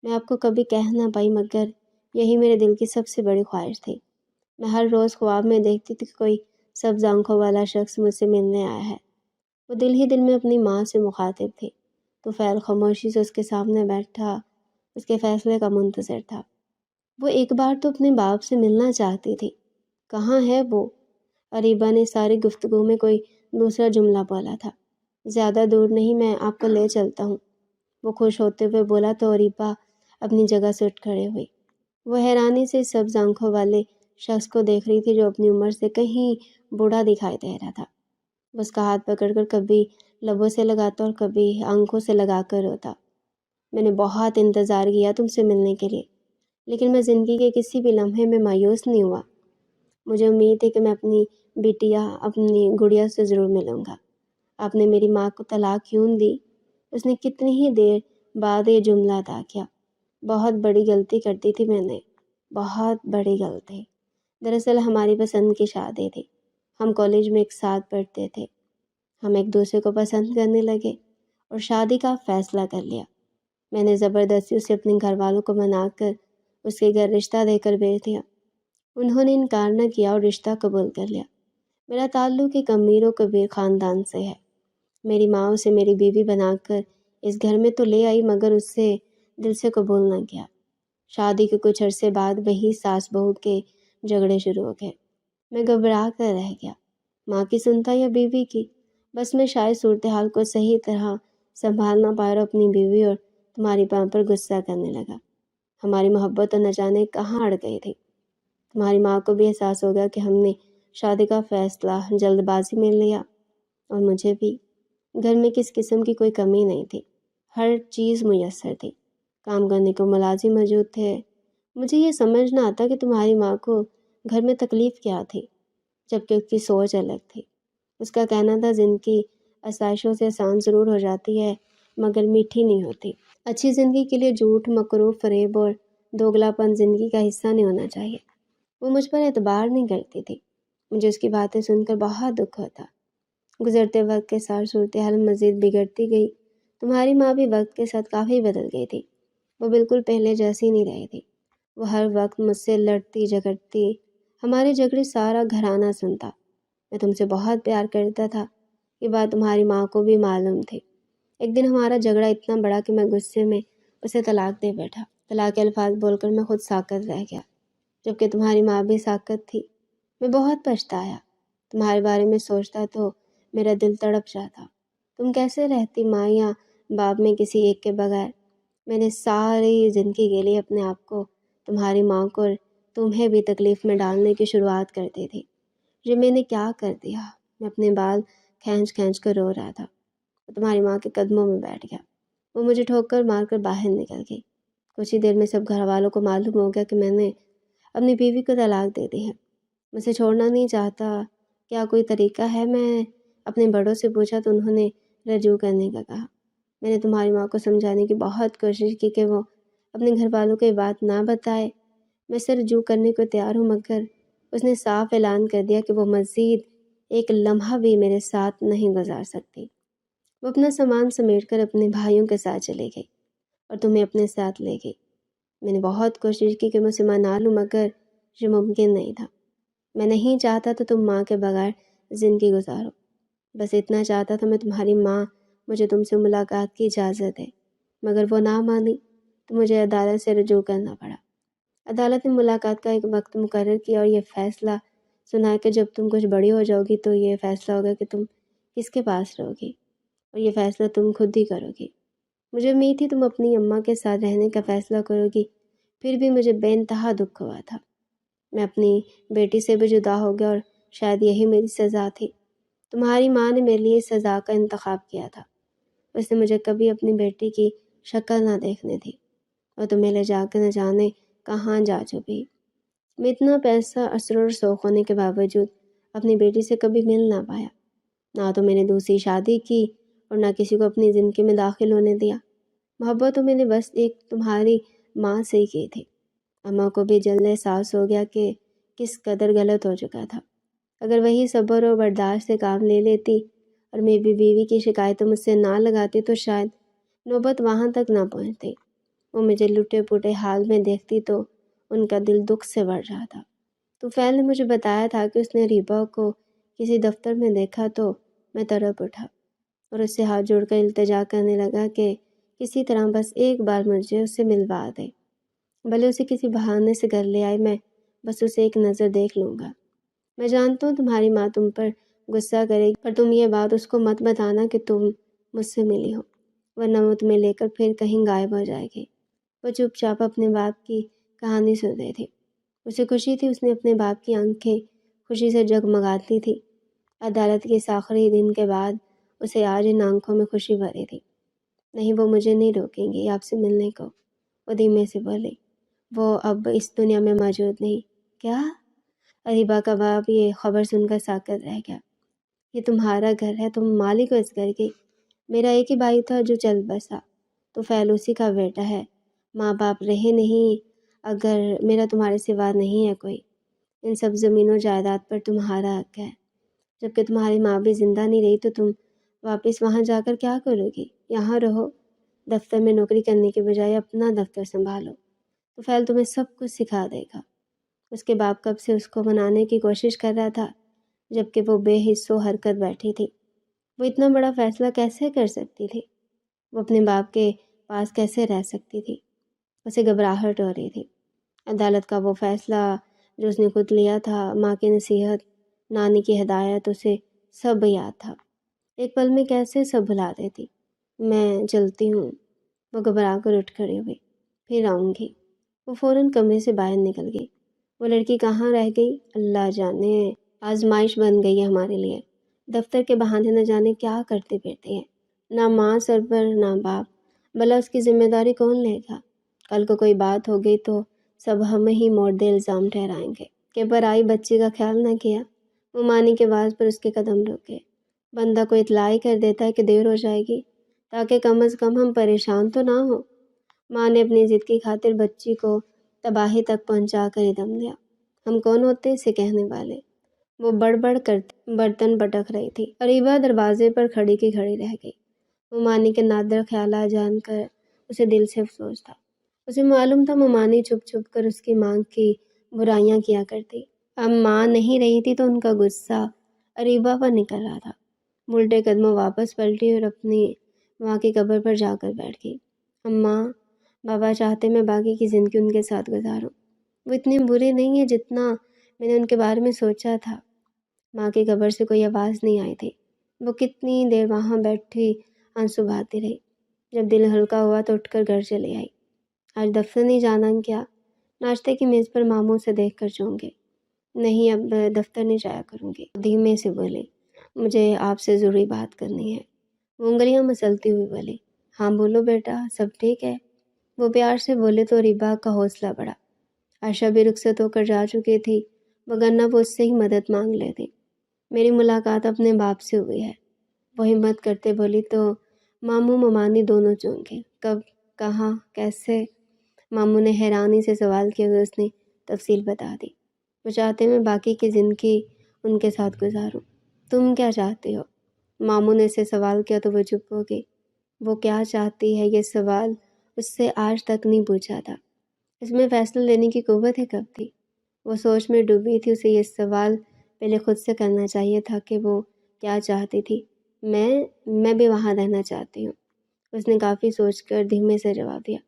میں آپ کو کبھی کہہ نہ پائی، مگر یہی میرے دل کی سب سے بڑی خواہش تھی۔ میں ہر روز خواب میں دیکھتی تھی کہ کوئی سبز آنکھوں والا شخص مجھ سے ملنے آیا ہے۔ وہ دل ہی دل میں اپنی ماں سے مخاطب تھی۔ طفیل خاموشی سے اس کے سامنے بیٹھا اس کے فیصلے کا منتظر تھا۔ وہ ایک بار تو اپنے باپ سے ملنا چاہتی تھی، کہاں ہے وہ؟ ریبا نے ساری گفتگو میں کوئی دوسرا جملہ بولا تھا۔ زیادہ دور نہیں، میں آپ کو لے چلتا ہوں، وہ خوش ہوتے ہوئے بولا تو ریبا اپنی جگہ سے اٹھ کھڑے ہوئی۔ وہ حیرانی سے سبز آنکھوں والے شخص کو دیکھ رہی تھی جو اپنی عمر سے کہیں بوڑھا دکھائی دے رہا تھا۔ وہ اس کا ہاتھ پکڑ کر کبھی لبوں سے لگاتا اور کبھی آنکھوں سے لگا کر روتا۔ میں نے بہت انتظار کیا تم سے ملنے کے لیے، لیکن میں زندگی کے کسی بھی لمحے میں مایوس نہیں ہوا۔ مجھے امید ہے کہ میں اپنی بیٹیا، اپنی گڑیا سے ضرور ملوں گا۔ آپ نے میری ماں کو طلاق کیوں دی؟ اس نے کتنی ہی دیر بعد یہ جملہ ادا کیا۔ بہت بڑی غلطی کر دی تھی میں نے، بہت بڑی غلطی۔ دراصل ہماری پسند کی شادی تھی، ہم کالج میں ایک ساتھ پڑھتے تھے، ہم ایک دوسرے کو پسند کرنے لگے اور شادی کا فیصلہ کر لیا۔ میں نے زبردستی اسے اپنے گھر والوں کو منا کر اس کے گھر رشتہ دے کر بھیج دیا۔ انہوں نے انکار نہ کیا اور رشتہ قبول کر لیا۔ میرا تعلق ایک امیر و کبیر خاندان سے ہے۔ میری ماں اسے میری بیوی بنا کر اس گھر میں تو لے آئی، مگر اس سے دل سے قبول نہ کیا۔ شادی کے کچھ عرصے بعد وہی ساس بہو کے جھگڑے شروع ہو گئے۔ میں گھبرا کر رہ گیا، ماں کی سنتا یا بیوی کی؟ بس میں شاید صورتحال کو صحیح طرح سنبھال نہ پایا اور اپنی بیوی اور تمہاری ماں پر غصہ کرنے لگا۔ ہماری محبت تو نہ جانے کہاں اڑ گئی تھی۔ تمہاری ماں کو بھی احساس ہو گیا کہ ہم نے شادی کا فیصلہ جلد بازی میں لیا، اور مجھے بھی۔ گھر میں کس قسم کی کوئی کمی نہیں تھی، ہر چیز میسر تھی، کام کرنے کو ملازم موجود تھے۔ مجھے یہ سمجھ نہ آتا کہ تمہاری ماں کو گھر میں تکلیف کیا تھی، جبکہ اس کی سوچ الگ تھی۔ اس کا کہنا تھا زندگی آسائشوں سے آسان ضرور ہو جاتی ہے، مگر میٹھی نہیں ہوتی۔ اچھی زندگی کے لیے جھوٹ، مکرو، فریب اور دوگلاپن زندگی کا حصہ نہیں ہونا چاہیے۔ وہ مجھ پر اعتبار نہیں کرتی تھی۔ مجھے اس کی باتیں سن کر بہت دکھ ہوتا۔ گزرتے وقت کے ساتھ صورتحال مزید بگڑتی گئی۔ تمہاری ماں بھی وقت کے ساتھ کافی بدل گئی تھی، وہ بالکل پہلے جیسی نہیں رہی تھی۔ وہ ہر وقت مجھ سے لڑتی جھگڑتی، ہمارے جھگڑے سارا گھرانہ سنتا۔ میں تم سے بہت پیار کرتا تھا، یہ بات تمہاری ماں کو بھی معلوم تھی۔ ایک دن ہمارا جھگڑا اتنا بڑا کہ میں غصے میں اسے طلاق دے بیٹھا۔ طلاق کے الفاظ بول کر میں خود ساکت رہ گیا، جبکہ تمہاری ماں بھی ساکت تھی۔ میں بہت پچھتایا، تمہارے بارے میں سوچتا تو میرا دل تڑپ جاتا۔ تم کیسے رہتی ماں یا باپ میں کسی ایک کے بغیر؟ میں نے ساری زندگی کے لیے اپنے آپ کو، تمہاری ماں کو اور تمہیں بھی تکلیف میں ڈالنے کی شروعات کر دی تھی۔ یہ میں نے کیا کر دیا؟ میں اپنے بال کھینچ کھینچ کر رو رہا تھا۔ تمہاری ماں کے قدموں میں بیٹھ گیا۔ وہ مجھے ٹھوکر مار کر باہر نکل گئی۔ کچھ ہی دیر میں سب گھر والوں کو معلوم ہو گیا کہ میں نے اپنی بیوی کو طلاق دے دی ہے۔ مجھے چھوڑنا نہیں چاہتا، کیا کوئی طریقہ ہے؟ میں اپنے بڑوں سے پوچھا تو انہوں نے رجوع کرنے کا کہا۔ میں نے تمہاری ماں کو سمجھانے کی بہت کوشش کی کہ وہ اپنے گھر والوں کو یہ بات نہ بتائے۔ میں سے رجوع کرنے کو تیار ہوں، مگر اس نے صاف اعلان کر دیا کہ وہ مزید ایک لمحہ بھی میرے ساتھ نہیں گزار سکتی۔ وہ اپنا سامان سمیٹ کر اپنے بھائیوں کے ساتھ چلے گئی اور تمہیں اپنے ساتھ لے گئی۔ میں نے بہت کوشش کی کہ میں اسے منا لوں، مگر یہ ممکن نہیں تھا۔ میں نہیں چاہتا تھا تم ماں کے بغیر زندگی گزارو، بس اتنا چاہتا تھا میں تمہاری ماں مجھے تم سے ملاقات کی اجازت دے، مگر وہ نہ مانی تو مجھے عدالت سے رجوع کرنا پڑا۔ عدالت نے ملاقات کا ایک وقت مقرر کیا اور یہ فیصلہ سنا کہ جب تم کچھ بڑی ہو جاؤ گی تو یہ فیصلہ ہوگا کہ تم کس کے پاس رہو گی، اور یہ فیصلہ تم خود ہی کرو گی۔ مجھے امید تھی تم اپنی اماں کے ساتھ رہنے کا فیصلہ کرو گی، پھر بھی مجھے بے انتہا دکھ ہوا تھا۔ میں اپنی بیٹی سے بھی جدا ہو گیا اور شاید یہی میری سزا تھی۔ تمہاری ماں نے میرے لیے اس سزا کا انتخاب کیا تھا۔ اس نے مجھے کبھی اپنی بیٹی کی شکل نہ دیکھنے دی، اور تمہیں لے جا کے نہ جانے کہاں جا چھپی۔ میں اتنا پیسہ، اسر و رسوخ ہونے کے باوجود اپنی بیٹی سے کبھی مل نہ پایا۔ نہ تو میں نے دوسری شادی کی اور نہ کسی کو اپنی زندگی میں داخل ہونے دیا۔ محبت تو میں نے بس ایک تمہاری ماں سے ہی کی تھی۔ اماں کو بھی جلد احساس ہو گیا کہ کس قدر غلط ہو چکا تھا۔ اگر وہی صبر و برداشت سے کام لے لیتی اور میری بیوی کی شکایتیں مجھ سے نہ لگاتی تو شاید نوبت وہاں تک نہ پہنچتی۔ وہ مجھے لٹے پٹے حال میں دیکھتی تو ان کا دل دکھ سے بھر جاتا۔ طفیل نے مجھے بتایا تھا کہ اس نے ریبا کو کسی دفتر میں دیکھا تو میں تڑپ اٹھا اور اس سے ہاتھ جوڑ کر التجا کرنے لگا کہ کسی طرح بس ایک بار مجھے اس سے ملوا دے، بھلے اسے کسی بہانے سے گھر لے آئے، میں بس اسے ایک نظر دیکھ لوں گا۔ میں جانتا ہوں تمہاری ماں تم پر غصہ کرے گی، پر تم یہ بات اس کو مت بتانا کہ تم مجھ سے ملی ہو، ورنہ وہ تمہیں لے کر پھر کہیں غائب ہو جائے گی۔ وہ چپ چاپ اپنے باپ کی کہانی سن رہی تھی۔ اسے خوشی تھی، اس نے اپنے باپ کی آنکھیں خوشی سے جگمگاتی تھی۔ عدالت کے اس آخری دن کے بعد اسے آج ان آنکھوں میں خوشی بھری تھی۔ نہیں، وہ مجھے نہیں روکیں گی آپ سے ملنے کو، وہ دھیمے سے بولے۔ وہ اب اس دنیا میں موجود نہیں۔ کیا؟ اریبہ کا باپ یہ خبر سن کر ساکت رہ گیا۔ یہ تمہارا گھر ہے، تم مالک ہو اس گھر کی۔ میرا ایک ہی بھائی تھا جو چل بسا، تو فعل اسی کا بیٹا ہے۔ ماں باپ رہے نہیں، اگر میرا تمہارے سوا نہیں ہے کوئی۔ ان سب زمین و جائیداد پر تمہارا حق ہے۔ جب کہ تمہاری ماں بھی زندہ نہیں رہی تو تم واپس وہاں جا کر کیا کرو گی؟ یہاں رہو، دفتر میں نوکری کرنے کے بجائے اپنا دفتر سنبھالو، تو فعل تمہیں سب کچھ سکھا دے گا۔ اس کے باپ کب سے اس کو منانے کی کوشش کر رہا تھا، جب کہ وہ بے حس و حرکت بیٹھی تھی۔ وہ اتنا بڑا فیصلہ کیسے کر سکتی تھی؟ وہ اپنے باپ کے پاس کیسے رہ سکتی تھی؟ اسے گھبراہٹ ہو رہی تھی۔ عدالت کا وہ فیصلہ جو اس نے خود لیا تھا، ماں کی نصیحت، نانی کی ہدایت، اسے سب یاد تھا۔ ایک پل میں کیسے سب بھلا دیتی؟ میں چلتی ہوں، وہ گھبرا کر اٹھ کھڑی ہوئی۔ پھر آؤں گی۔ وہ فوراً کمرے سے باہر نکل گئی۔ وہ لڑکی کہاں رہ گئی اللہ جانے، آزمائش بن گئی ہے ہمارے لیے۔ دفتر کے بہانے نہ جانے کیا کرتے پھرتے ہیں، نہ ماں سر پر نہ باپ، بھلا اس کی ذمہ داری کون لے گا؟ کل کو کوئی بات ہو گئی تو سب ہمیں ہی موڑ دے الزام ٹھہرائیں گے کہ پرائی بچی کا خیال نہ کیا۔ وہ مانی کے آواز پر اس کے قدم رکے۔ بندہ کو اطلاع ہی کر دیتا ہے کہ دیر ہو جائے گی، تاکہ کم از کم ہم پریشان تو نہ ہوں۔ ماں نے اپنی ضد کی خاطر بچی کو تباہی تک پہنچا کر ہی دم دیا۔ ہم کون ہوتے اسے کہنے والے؟ وہ بڑبڑ کر برتن پٹک رہی تھی۔ اریبہ دروازے پر کھڑی کی کھڑی رہ گئی۔ وہ مانی کے نادر خیالات جان کر اسے دل سے افسوس تھا۔ اسے معلوم تھا ممانی چھپ چھپ کر اس کی ماں کی برائیاں کیا کرتی۔ اب ماں نہیں رہی تھی تو ان کا غصہ اریبہ پر نکل رہا تھا۔ وہ الٹے قدموں واپس پلٹی اور اپنی ماں کی قبر پر جا کر بیٹھ گئی۔ اماں، بابا چاہتے میں باقی کی زندگی ان کے ساتھ گزاروں۔ وہ اتنی بری نہیں ہے جتنا میں نے ان کے بارے میں سوچا تھا۔ ماں کی قبر سے کوئی آواز نہیں آئی تھی۔ وہ کتنی دیر وہاں بیٹھی آنسو بہاتی رہی۔ جب دل ہلکا ہوا تو اٹھ کر گھر چلی آئی۔ آج دفتر نہیں جانا کیا؟ ناشتے کی میز پر ماموں سے دیکھ کر چونکے۔ نہیں، اب دفتر نہیں جایا کروں گی، دھیمے سے بولی۔ مجھے آپ سے ضروری بات کرنی ہے، وہ انگلیاں مسلتی ہوئی بولی۔ ہاں بولو بیٹا، سب ٹھیک ہے؟ وہ پیار سے بولے تو اریبہ کا حوصلہ بڑھا۔ عائشہ بھی رخصت ہو کر جا چکی تھی، وگرنہ وہ اس سے ہی مدد مانگ لیتی۔ میری ملاقات اپنے باپ سے ہوئی ہے، وہ ہمت کرتے بولی تو ماموں ممانی دونوں چونکے۔ کب، کہاں، کیسے؟ ماموں نے حیرانی سے سوال کیا تو اس نے تفصیل بتا دی۔ وہ چاہتے میں باقی کی زندگی ان کے ساتھ گزاروں۔ تم کیا چاہتی ہو؟ ماموں نے اسے سوال کیا تو وہ چپ ہو گئی۔ وہ کیا چاہتی ہے یہ سوال اس سے آج تک نہیں پوچھا تھا۔ اس میں فیصلہ لینے کی قوت ہے کب تھی؟ وہ سوچ میں ڈوبی تھی۔ اسے یہ سوال پہلے خود سے کرنا چاہیے تھا کہ وہ کیا چاہتی تھی۔ میں بھی وہاں رہنا چاہتی ہوں، اس نے کافی سوچ کر دھیمے سے جواب دیا۔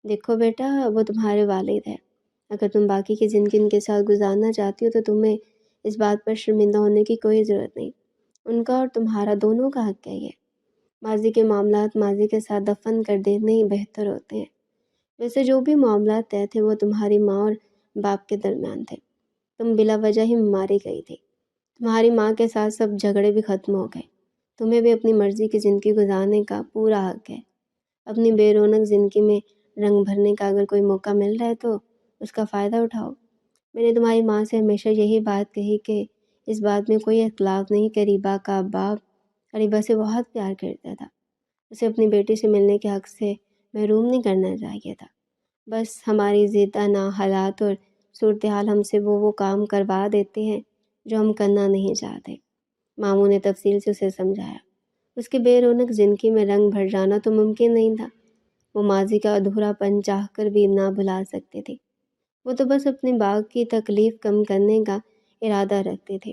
دیکھو بیٹا، وہ تمہارے والد ہے، اگر تم باقی کی زندگی ان کے ساتھ گزارنا چاہتی ہو تو تمہیں اس بات پر شرمندہ ہونے کی کوئی ضرورت نہیں۔ ان کا اور تمہارا دونوں کا حق ہے یہ۔ ماضی کے معاملات ماضی کے ساتھ دفن کر دینے ہی بہتر ہوتے ہیں۔ ویسے جو بھی معاملات طے تھے وہ تمہاری ماں اور باپ کے درمیان تھے۔ تم بلا وجہ ہی ماری گئی تھی۔ تمہاری ماں کے ساتھ سب جھگڑے بھی ختم ہو گئے۔ تمہیں بھی اپنی مرضی کی زندگی گزارنے کا پورا حق ہے۔ اپنی بے رونق زندگی میں رنگ بھرنے کا اگر کوئی موقع مل رہا ہے تو اس کا فائدہ اٹھاؤ۔ میں نے تمہاری ماں سے ہمیشہ یہی بات کہی کہ اس بات میں کوئی اختلاف نہیں کہ اریبہ کا باپ اریبہ سے بہت پیار کرتا تھا۔ اسے اپنی بیٹی سے ملنے کے حق سے محروم نہیں کرنا چاہیے تھا۔ بس ہماری ضد، انا، حالات اور صورتحال ہم سے وہ کام کروا دیتے ہیں جو ہم کرنا نہیں چاہتے۔ ماموں نے تفصیل سے اسے سمجھایا۔ اس کی بے رونق زندگی میں رنگ بھر جانا تو ممکن نہیں تھا۔ وہ ماضی کا ادھورا پن چاہ کر بھی نہ بھلا سکتے تھے۔ وہ تو بس اپنے باغ کی تکلیف کم کرنے کا ارادہ رکھتے تھے۔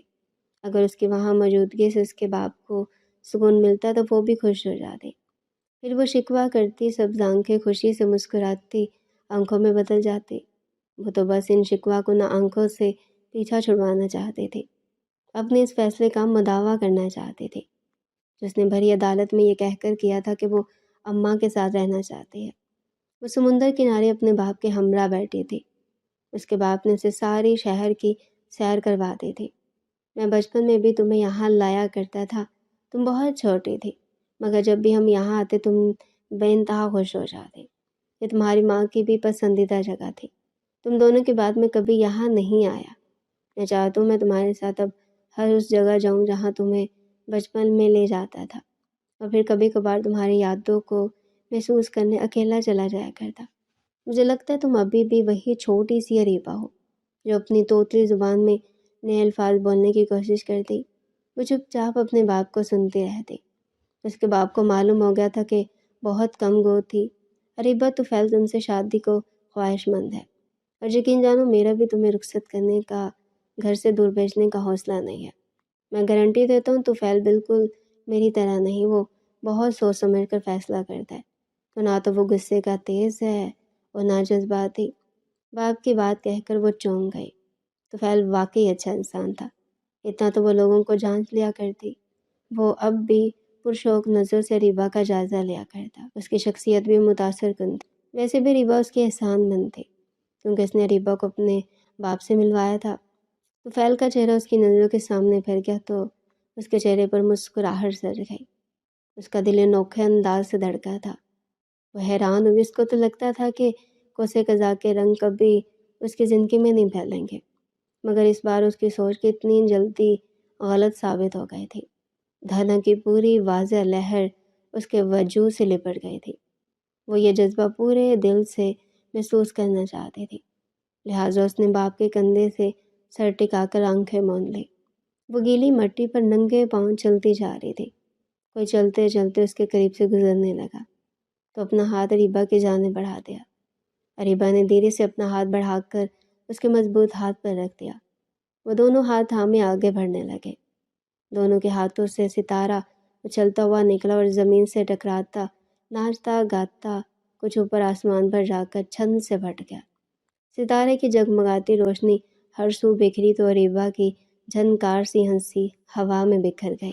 اگر اس کی وہاں موجودگی سے اس کے باپ کو سکون ملتا تو وہ بھی خوش ہو جاتے۔ پھر وہ شکوہ کرتی، سبز آنکھیں خوشی سے مسکراتی آنکھوں میں بدل جاتی۔ وہ تو بس ان شکوہ کو نہ آنکھوں سے پیچھا چھڑوانا چاہتے تھے، اپنے اس فیصلے کا مداوع کرنا چاہتے تھے جس نے بھری عدالت میں یہ کہہ کر کیا تھا کہ وہ اماں کے ساتھ رہنا چاہتے ہیں۔ وہ سمندر کنارے اپنے باپ کے ہمراہ بیٹھی تھی۔ اس کے باپ نے اسے ساری شہر کی سیر کروا دی تھی۔ میں بچپن میں بھی تمہیں یہاں لایا کرتا تھا، تم بہت چھوٹی تھی، مگر جب بھی ہم یہاں آتے تم بے انتہا خوش ہو جاتے۔ یہ تمہاری ماں کی بھی پسندیدہ جگہ تھی، تم دونوں کے بعد میں کبھی یہاں نہیں آیا۔ میں چاہتا ہوں میں تمہارے ساتھ اب ہر اس جگہ جاؤں جہاں تمہیں بچپن میں لے جاتا تھا، اور پھر کبھی کبھار تمہاری یادوں کو محسوس کرنے اکیلا چلا جایا کرتا۔ مجھے لگتا ہے تم ابھی بھی وہی چھوٹی سی اریبہ ہو جو اپنی توتلی زبان میں نئے الفاظ بولنے کی کوشش کرتی۔ وہ چپ چاپ اپنے باپ کو سنتی رہتی۔ اس کے باپ کو معلوم ہو گیا تھا کہ بہت کم گو تھی۔ اریبہ طفیل تم سے شادی کو خواہش مند ہے، اور یقین جانو میرا بھی تمہیں رخصت کرنے کا، گھر سے دور بھیجنے کا حوصلہ نہیں ہے۔ میں گارنٹی دیتا ہوں طفیل بالکل میری طرح نہیں، وہ بہت سوچ سمجھ کر فیصلہ کرتا ہے۔ تو نہ تو وہ غصے کا تیز ہے اور نہ جذباتی۔ باپ کی بات کہہ کر وہ چونک گئی۔ طفیل واقعی اچھا انسان تھا، اتنا تو وہ لوگوں کو جانچ لیا کرتی۔ وہ اب بھی پرشوق نظر سے ریبا کا جائزہ لیا کرتا۔ اس کی شخصیت بھی متاثر کن تھی۔ ویسے بھی ریبا اس کی احسان مند تھی، کیونکہ اس نے ریبا کو اپنے باپ سے ملوایا تھا۔ طفیل کا چہرہ اس کی نظروں کے سامنے پھر گیا تو اس کے چہرے پر مسکراہٹ سر گئی۔ اس کا دل انوکھے انداز سے دھڑکا تھا۔ وہ حیران ہوئی، اس کو تو لگتا تھا کہ کوسے قزاق کے رنگ کبھی اس کی زندگی میں نہیں پھیلیں گے، مگر اس بار اس کی سوچ کتنی جلدی غلط ثابت ہو گئی تھی۔ دھنا کی پوری واضح لہر اس کے وجود سے لپٹ گئی تھی۔ وہ یہ جذبہ پورے دل سے محسوس کرنا چاہتی تھی، لہٰذا اس نے باپ کے کندھے سے سر ٹکا کر آنکھیں موند لی۔ وہ گیلی مٹی پر ننگے پاؤں چلتی جا رہی تھی۔ کوئی چلتے چلتے اس کے قریب سے گزرنے لگا تو اپنا ہاتھ اریبہ کی جانب بڑھا دیا۔ اریبہ نے دھیرے سے اپنا ہاتھ بڑھا کر اس کے مضبوط ہاتھ پر رکھ دیا۔ وہ دونوں ہاتھ تھامے آگے بڑھنے لگے۔ دونوں کے ہاتھوں سے ستارہ اچھلتا ہوا نکلا اور زمین سے ٹکراتا، ناچتا گاتا کچھ اوپر آسمان پر جا کر چھن سے پھٹ گیا۔ ستارے کی جگمگاتی روشنی ہر سو بکھری تو اریبہ کی جھنکار سی ہنسی ہوا میں بکھر گئی۔